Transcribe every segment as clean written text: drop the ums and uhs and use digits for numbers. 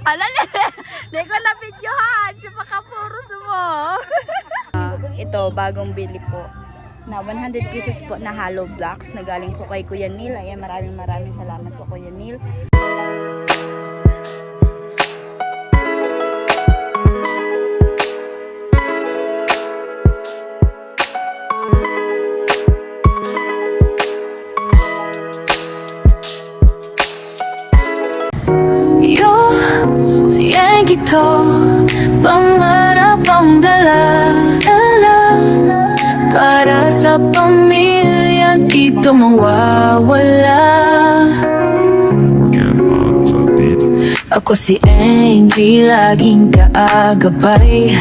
Hala, di ko na videohan. Siya pakapuros mo. Ito, bagong bili po. Na 100 pieces po na hollow blocks na galing po kay Kuya Neil. Ayan, maraming salamat po Kuya Neil. Ito, pangarap ang dala-dala para sa pamilya, di ito mawawala. Ako si Angie, laging kaagapay.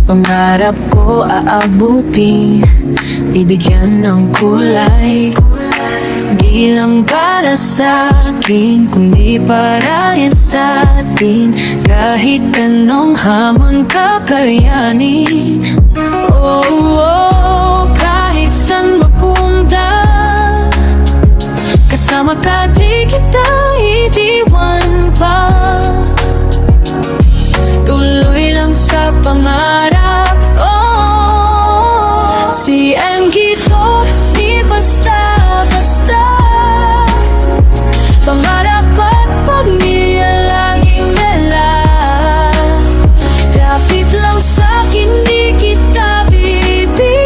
Pangarap ko aabutin, bibigyan ng kulay. Di lang para sa akin, kundi para yan sa atin. Kahit anong hamon kakayanin. Oh, oh, kahit saan mapunta, kasama ka di kita idiwan pa. Tuloy lang sa pangarap. Oh, si Angie to, di basta-basta. Pangarap at pamilya laging dala. Kapit lang sa'kin, di kita bibitawan.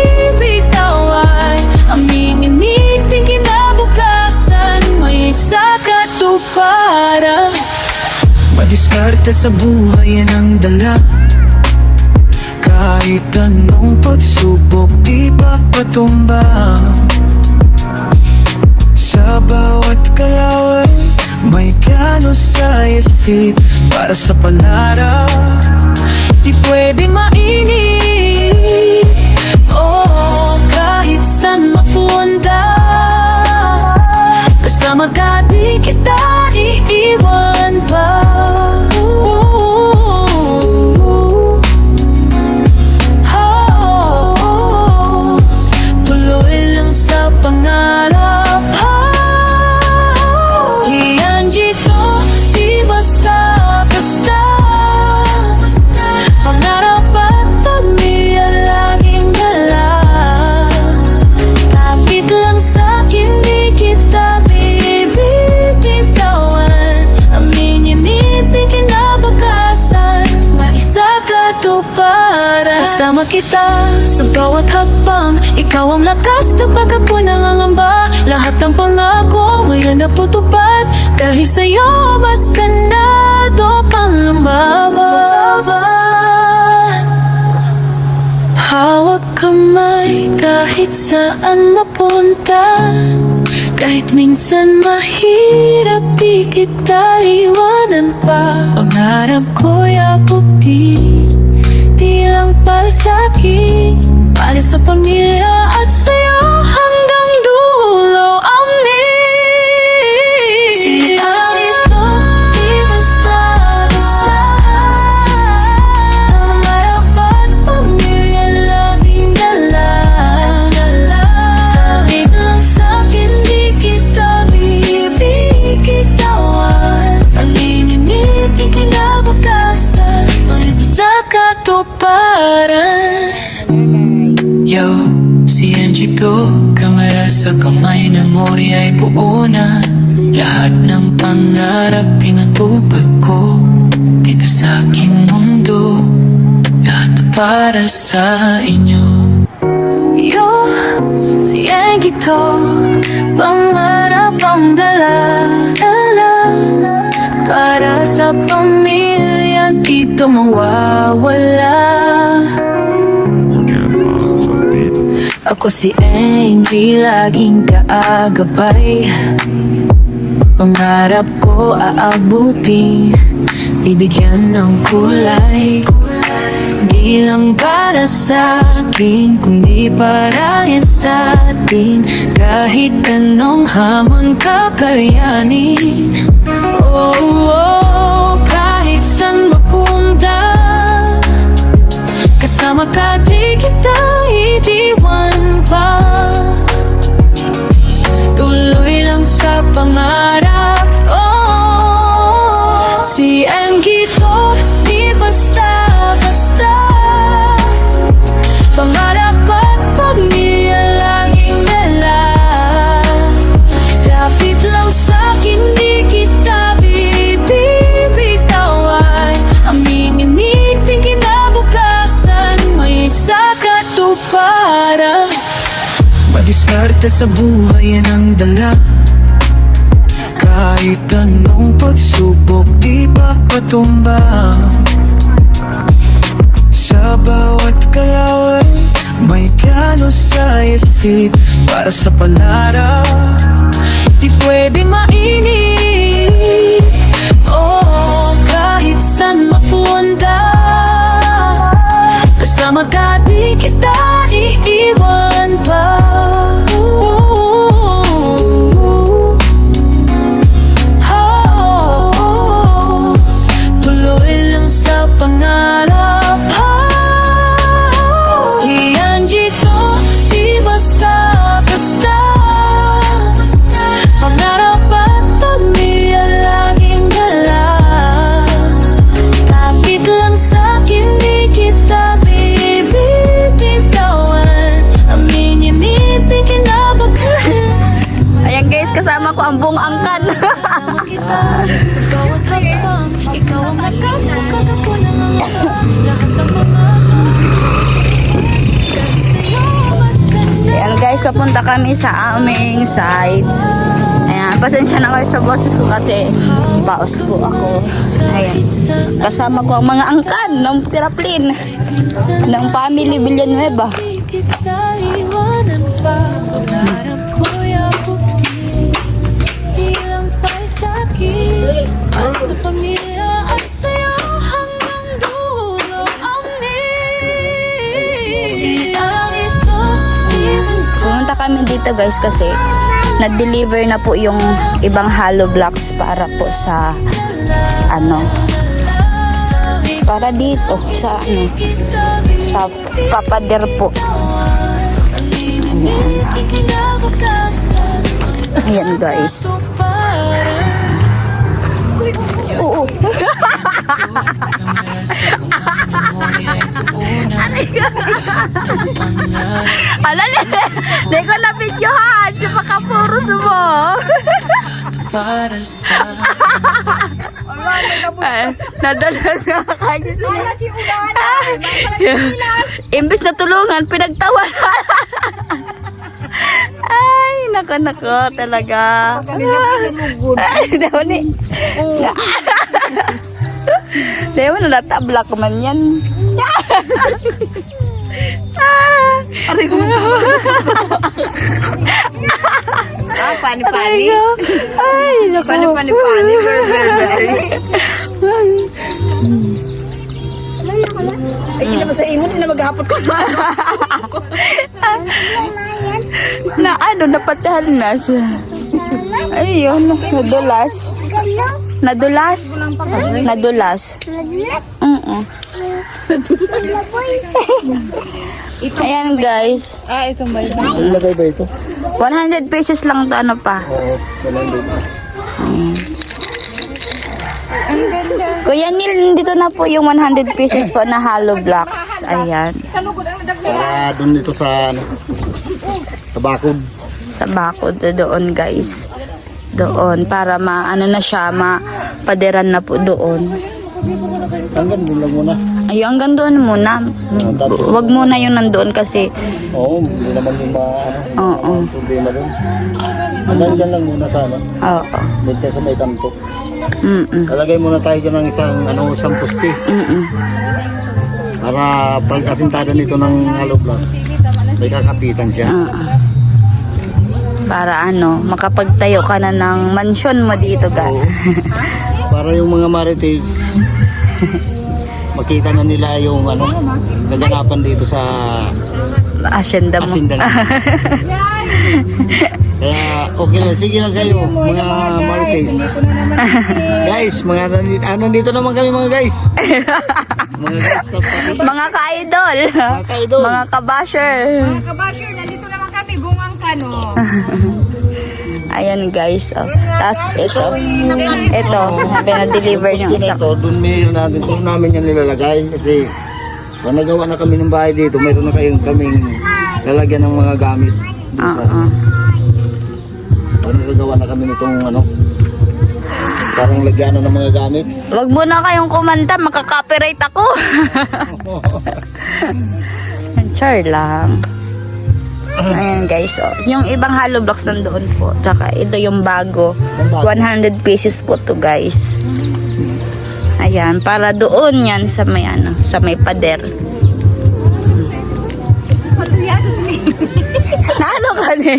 Aminin niting kinabukasan, may isa katuparan. Madiskarte sa buhay yan ang dala. Kahit anong pagsubok, di papatumba. Sa bawat kalaway, may gano sa isip. Para sa pangarap, Di pwede mainip. Oh, kahit saan mapunta, kasama ka di kita iiwan pa. Tuloy lang sa pangarap. Si Angie to, di basta-basta. Pangarap at pamilya laging dala. Kapit lang sa'kin, di kita bibitawan. Aminin niting kinabukasan, maisa katuparan. Kasama kita sa bawat hakbang, ikaw ang lakas kapag ako'y nangangamba. Lahat ng pangako ngayon naputupad, dahil sa'yo mas ganado pang lumaban. Hawak kamay kahit saan mapunta, kahit minsan mahirap di kita iwanan pa. Pangarap ko'y abutin, di lang para sa'kin, para sa pamilya at sa'yo hanggang dulo. Amin. Si Angie to, di basta-basta. Pangarap at pamilya laging dala. Kahit lang sa'kin, di kita bibitawan. Aminin niting kinabukasan, may isa sa katuparan. Yo, si Angie to, kamera sa kamay, memorya ay buo na. Lahat ng pangarap pinatupad ko dito sa aking mundo, lahat na para sa inyo. Yo, si Angie to, pangarap ang dala-dala. Para sa pamilya, dito mawawala. Ako si Angie, laging kaagapay. Pangarap ko aabutin, bibigyan ng kulay. Di lang para sa akin, kundi para yan sa atin. Kahit anong hamon kakayanin. Oh, oh, kahit saan mapunta, kasama ka di kita idiwan pa. Tuloy lang sa pangarap. Oh, si Dahil sa buhay yan ang dala. Kahit anong pagsubok di papatumba. Sa bawat kalaway may gano sa isip para sa pangarap. Di pwede mainip, oh, kahit saan mapunta. Kasama ka di kita iiwan pa. Tuloy lang sa pangarap. Si Angie ko, di basta-basta. Pangarap at pamilya laging dala. Kapit lang sa'kin, di kita bibitawan. Aminin, di kinabagan. Ayan guys, kasama ko ang buong angkan. Kasama kita sa bawat hakbang. Ikaw ang lakas, pagkat ako nangangamba. Lahat ng mga dahil sa'yo mas ganda. Ayan guys, papunta kami sa aming side. Ayan, pasensya na kayo sa boses ko kasi baos po ako. Ayan, kasama ko ang mga angkan ng tiraplin ng family Villanueva. Di kita iwanan pa. Pangarap ko'y abutin. Di lang tayo sa'kin. Para sa pamilya at sa'yo hanggang dulo. Amin. Siyang ito, di basta. Pumunta kami dito guys kasi na-deliver na po yung ibang hollow blocks para po sa para dito sa sa papader po. Ayan guys. Oo. Alala, di ko na videohan. Si Pakapuro mo. Para sa Nadalas nga kayo sila. Imbes na tulungan, pinagtawan. Ay, nako talaga. Ay, daw ni. Daw mo natablak man yan. Aray ko. Pani-pani. Ay, nako. Pani-pani. Ay, hindi naman sa imon, hindi na maghapot ko na. Na napatahanas. Ayun, nadulas. Nadulas. Ayan guys. Ito ba ito? Ilagay ba ito? 100 pesos lang to, ano pa. Oo, walang dito. Kuya Neil, dito na po yung 100 pesos po na hollow blocks. Ayan. Para doon dito sa sa bakod. Sa bakod doon guys. Doon para na siya, mapaderan na po doon. Hanggang doon lang muna. Ay, hanggang doon muna. Wag muna yung nandoon kasi. Oo, hindi naman yung Oo. problema doon. Hanggang dyan lang muna sa Oo. Dito sa may kanto. Lalagay muna tayo dyan ng isang puste. Para pag asintada nito ng hollow block, may kakapitan siya. Para makapagtayo ka na ng mansyon mo dito, Oo. Para yung mga marites makita na nila yung kaganapan dito sa asyenda mo. asinda na. Kaya okay lang, sige lang kayo mga marites. Guys, nandito naman kami mga guys. Mga guys sa Mga ka-idol. ka-idol. Mga ka-basher. Kabasher, nandito naman kami, gungang kano. Ayan guys. Tapos ito. Ito. Pinadeliver yung isa. ito, doon namin yan nilalagay kasi kung nagawa na kami ng bahay dito, mayroon na kaming lalagyan ng mga gamit. Kung nagagawa na kami nitong parang lagyan ng mga gamit. Wag mo na kayong kumanta, makaka-copyright ako. Char lang. Ayan guys, oh. Yung ibang hollow blocks nandoon po. Tsaka ito yung bago. Ang bago. 100 pieces po to guys. Ayan, para doon yan sa may ano, sa may pader. Na ano ka ni?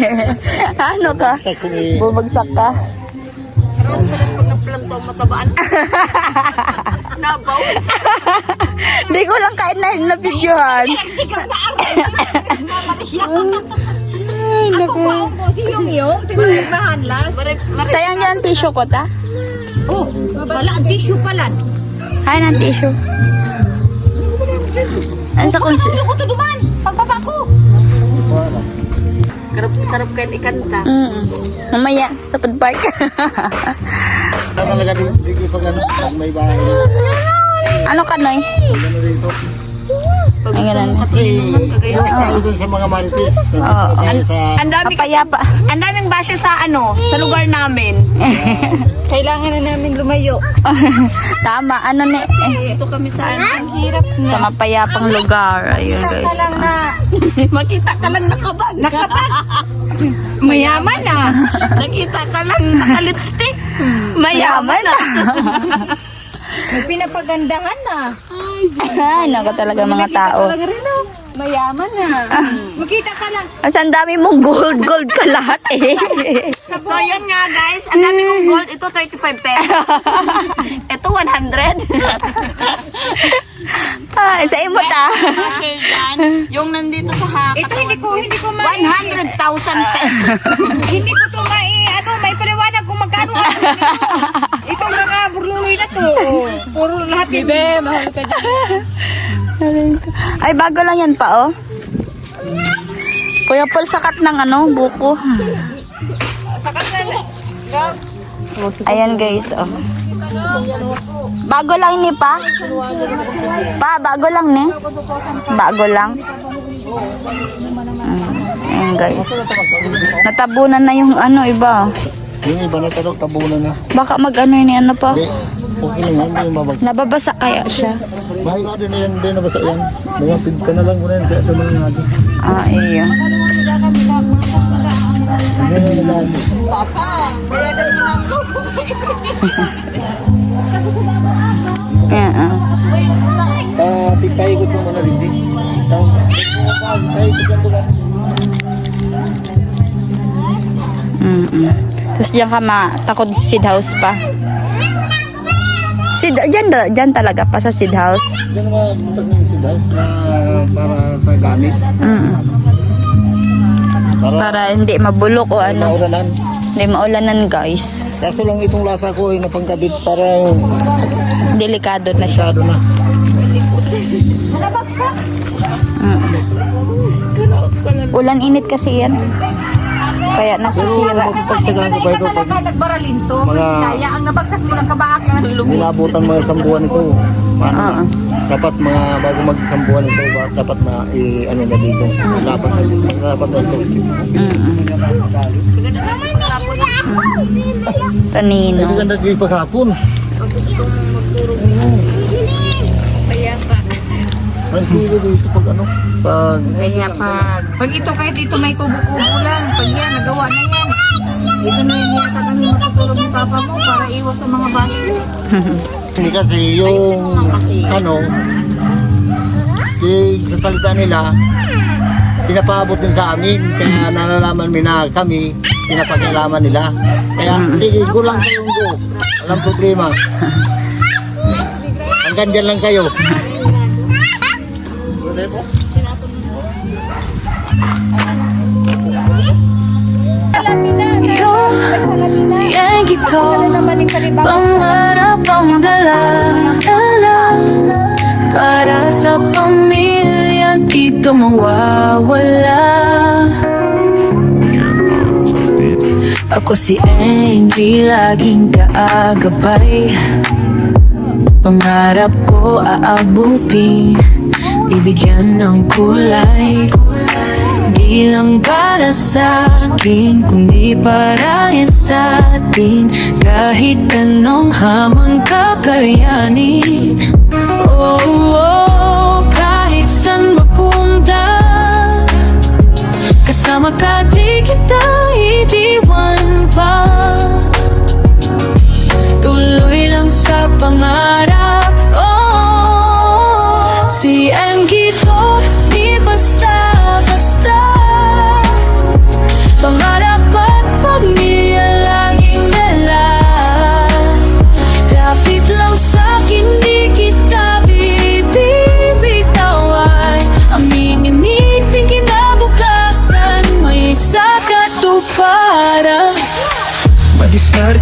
Ano ka? Saksi ni... Bumagsak ka? Hindi ko lang kain na videohan. Ay, naku. Si yung, tinagbahan las. Tayang yan tissue ko ta. Oh, wala, ang tissue pala. Hay ng tissue. Ano sa kung... Ako to duman, pagbaba ko. Sarap kahit ikanta. Mamaya, sa food park. Ano talaga dito pag ano, pag may bahay. Ano ka, Noy? Ano dito? Ay, ganun. Kasi yung tayo dun sa mga marites. Oo. Sa... Ang dami Kapayapa. ang daming basher sa ano, sa lugar namin. Kailangan na namin lumayo. Tama, ano ni... Ito kami sa ano, ang hirap na. Sa mapayapang lugar. Ayun, guys. Makita ka lang nakabag. Nakabag. Mayaman na. Nakita ka lang naka-lipstick. Mayaman na. Pinapagandahan na. Ay, naku talaga mga tao. Mayaman na. Makita ka lang. As ang dami mong gold ka lahat eh. So yun nga guys, ang dami kong gold. Ito 35 pesos. Ito 100. Ah, sa imot ah. Basher dyan. Yung nandito sa Ito hindi ko 100,000 pesos. Hindi ko to may paliwanag kung magkano nga. Itong mga burluloy na to. Puro lahat yung... mahal ka dyan. Ay, bago lang yan pa oh. Kuya Paul, sakat ng ano, buko. Ayan guys, oh. Bago lang ni pa? Pa, bago lang ni? Bago lang. Ayan guys. Natabunan na yung ano, iba. Yung iba na talong tabunan na. Baka mag-ano yun, ano pa? Hindi. Okay lang yan, hindi yung mabagsak. Nababasa kaya siya. Bahay ko din yan, hindi nabasa yan. Mga pin ka na lang ko na yan, kaya tuloy nga din. Ah, iyo. Hindi na nalaman. Ayan, ah. Pipaikot mo muna rin din. Pipaikot yan doon. Tapos diyan ka matakod sa seed house pa. Diyan talaga pa sa seed house. Diyan naman butag ng sidas na para sa gamit. Para hindi mabulok o ano. Mauranan. Hindi maulanan guys. Kaso lang itong lasa ko ay napangkabit para Delikado na siya. masyado na. Ulan init kasi yan. Kaya Pero nasisira. mapagtsagaan ko pa ito pag Nagbaralin to. Mga- Kaya ang nabagsak mo ng kabaak yan. nilabutan mga isang buwan ito. Paano na? Dapat mga bago mag isang buwan ito, dapat na ano na dito. Dapat na ito. Tanino. Ito ganda dito paghapon. Ang kilo dito pag ano, pag Kaya pag ito kahit ito may kubo-kubo lang. Pag yan, nagawa na yan. Ito na yung yata kami matutulog ni Papa mo para iwas sa mga basyo. hindi kasi yung ano, sa salita nila, pinapaabot din sa amin, kaya nalalaman mi na kami, pinapagalaman nila. Kaya sige, go lang kayong go. Walang problema. Hanggang dyan lang kayo. Siyan kita, pangarap ang dala-dala para sa pamilya, dito mawawala. Ako si Angie, laging kaagabay. Pangarap ko aabutin, bibigyan ng kulay. Di lang para sa akin, kundi para yan sa atin. Kahit anong hamon kakayanin. Oh, oh, kahit saan mapunta, kasama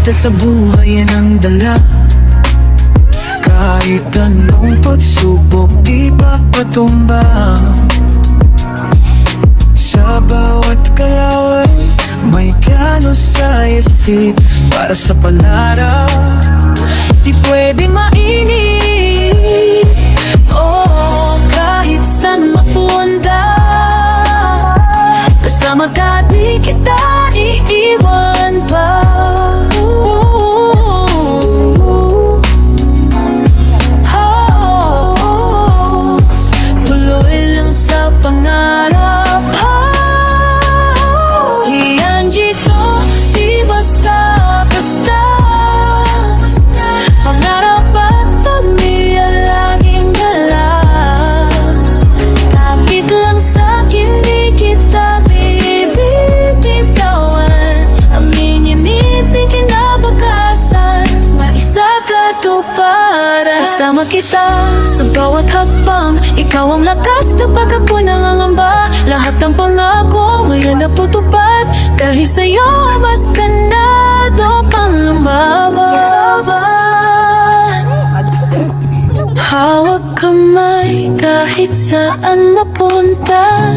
Diskarte sa buhay yan ang dala. Kahit anong pagsubok, di papatumba. Sa bawat kalaway, may gano sa isip. Para sa pangarap, di pwede mainip. Oh, kahit saan mapunta, kasama ka, di kita iiwan pa. Tuloy lang sa pangarap. Si Angie ko, di basta-basta. Pangarap at pamilya laging dala. Kapit lang sa'kin, di kita bibitawan. Aminin nitin kinabakasan, maisa katuparan. Kasama kita sa bawat hakbang, ikaw ang lakas kapag ako'y nangangamba. Lahat ng pangako ngayon naputupad, dahil sa'yo mas kandado pang lumaban. Hawak kamay kahit saan mapunta,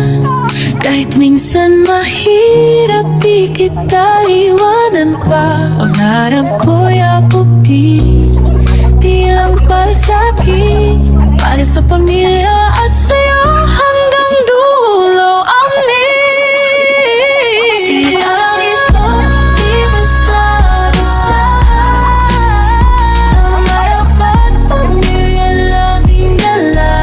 kahit minsan mahirap di kita iwanan pa. Pangarap ko'y abutin, di lang para sa'kin, para sa pamilya at sa'yo hanggang dulo. Amin. Siyang ito, di basta-basta. Pangarap at pamilya laging dala.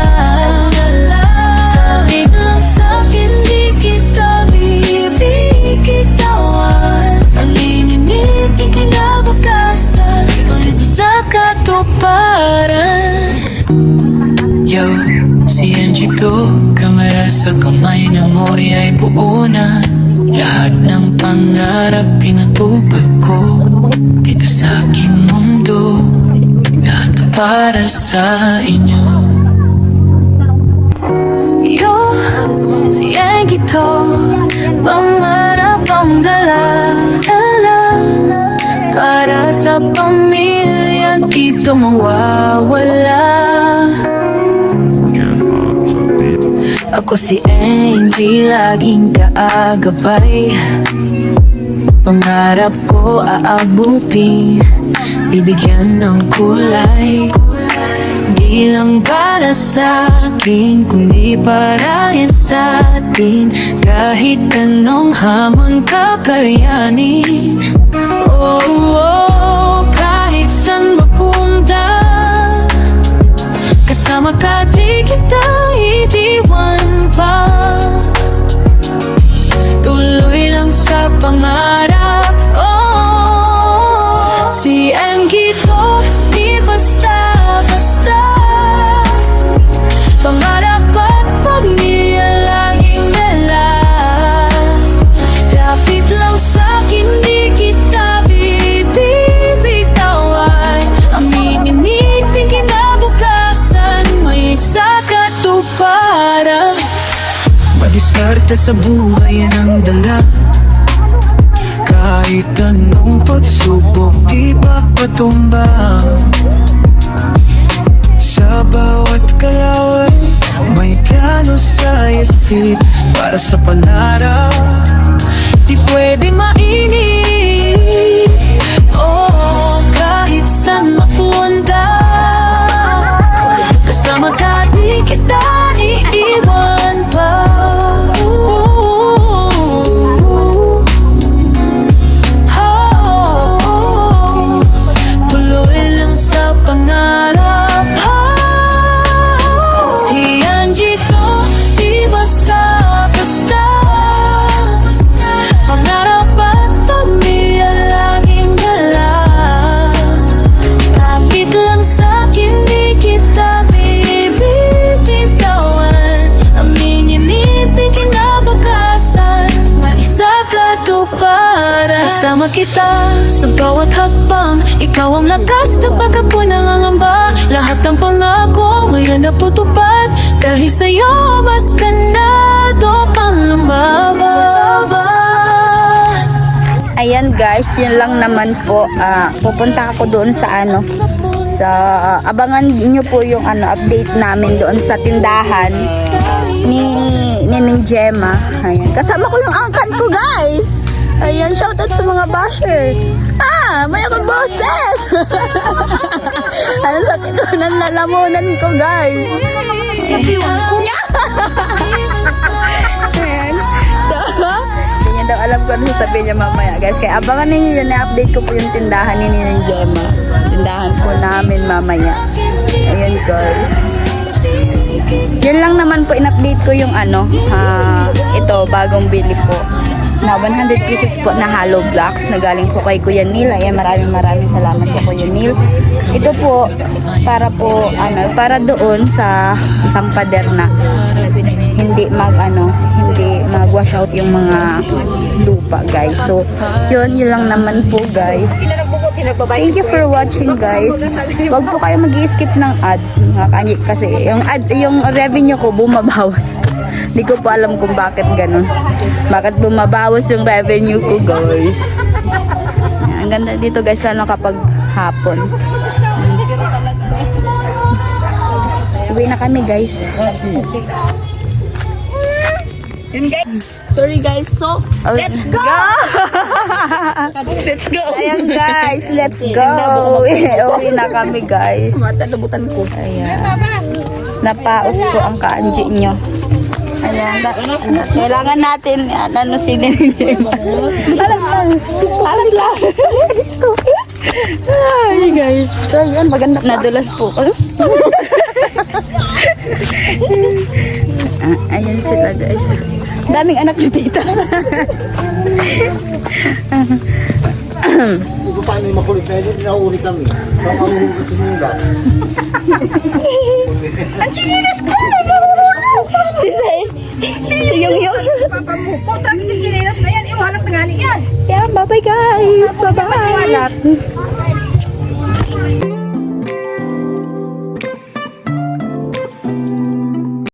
Kahit lang sa'kin, di kita bibitawan. Alinin-nitin kinabakasan, isa sa katuparan. Yo, si Angie to, kamera sa kamay na mo'y ay buo na. Lahat ng pangarap pinatupad ko dito sa aking mundo, lahat para sa inyo. Yo, si Angie to, pangarap ang dala-dala. Para sa pamilya, dito mawawala. Ako si Angie, laging kaagabay. Pangarap ko aabutin, bibigyan ng kulay. Di lang para sa akin, kundi para yan sa atin. Kahit anong hamon kakayanin. Oh, oh, kahit saan mapunta, kasama ka, di kita idiwan pa. Tuloy lang sa pangarap. Oh, si Angie to, di basta-basta. Pangarap at pamilya laging dala. Kapit lang sa'kin, di kita bibitawan. Aminin-nitin kinabukasan, may isa katuparan. Madiskarte sa buhay yan ang dala. Kahit anong pagsubok, di papatumba. Sa bawat kalaway, may gano sa isip. Para sa pangarap, di pwede mainip. Oh, kahit saan mapunta, kasama ka, di kita iiwan pa. Tuloy lang sa pangarap. Si Angie ko, di basta-basta. Pangarap at pamilya laging dala. Kapit lang sa'kin, di kita bibitawan. Aminin-nitin kinabakasan, maisa katuparan. Kasama kita sa bawat hakbang, ikaw ang lakas kapag ako'y nangangamba. Lahat ng pangako ngayon naputupad, dahil sa'yo mas kandado pang lumaban. ayan guys, yun lang naman po. Pupunta ako doon sa abangan niyo po yung update namin doon sa tindahan ni Ninong Gemma. Ayan. Kasama ko yung angkan ko guys. Ayan, shoutout sa mga basher. May akong boses. Ano sakit ko ng lalamunan ko guys. Ayan. So, hindi niya daw alam ko ano sasabihin niya mamaya guys. Kaya abangan ninyo yun, na-update ko po yung tindahan ni Ninong Gemma. Tindahan po namin mamaya. Ayan guys. Yun lang naman po, in-update ko yung ito, bagong bili po. Na 100 pieces po na hollow blocks na galing po kay Kuya Neil. Ayan, maraming salamat po Kuya Neil. Ito po, para doon sa isang pader na hindi mag-wash out yung mga lupa guys. So, yun lang naman po guys. Thank you for watching guys. Huwag po kayo mag-skip ng ads mga kanyik kasi yung revenue ko bumabawas. Hindi ko po alam kung bakit ganun. Bakit bumabawas yung revenue ko guys. Ang ganda dito guys lalo kapag hapon. Uwi na kami guys. Yun guys. Sorry guys. So, let's go! Let's go! Ayan guys, let's go! Uwi na kami guys. Matalabutan ko. Ayan. Napaos po ang kaanji nyo. Ayan. Kailangan natin, sinin. Alam lang. Ay guys. So, yun, maganda. Nadulas po. Ayan sila guys. Daming anak ni tita. Hindi ko paano yung makulit na yun, inauri kami. Baka mahuhugot yung nila. Ang chinilas ko! Si Yung. Puta, kasi kinilas na yan. Iwalat na nga yan. Yeah, bye-bye guys. Bye-bye.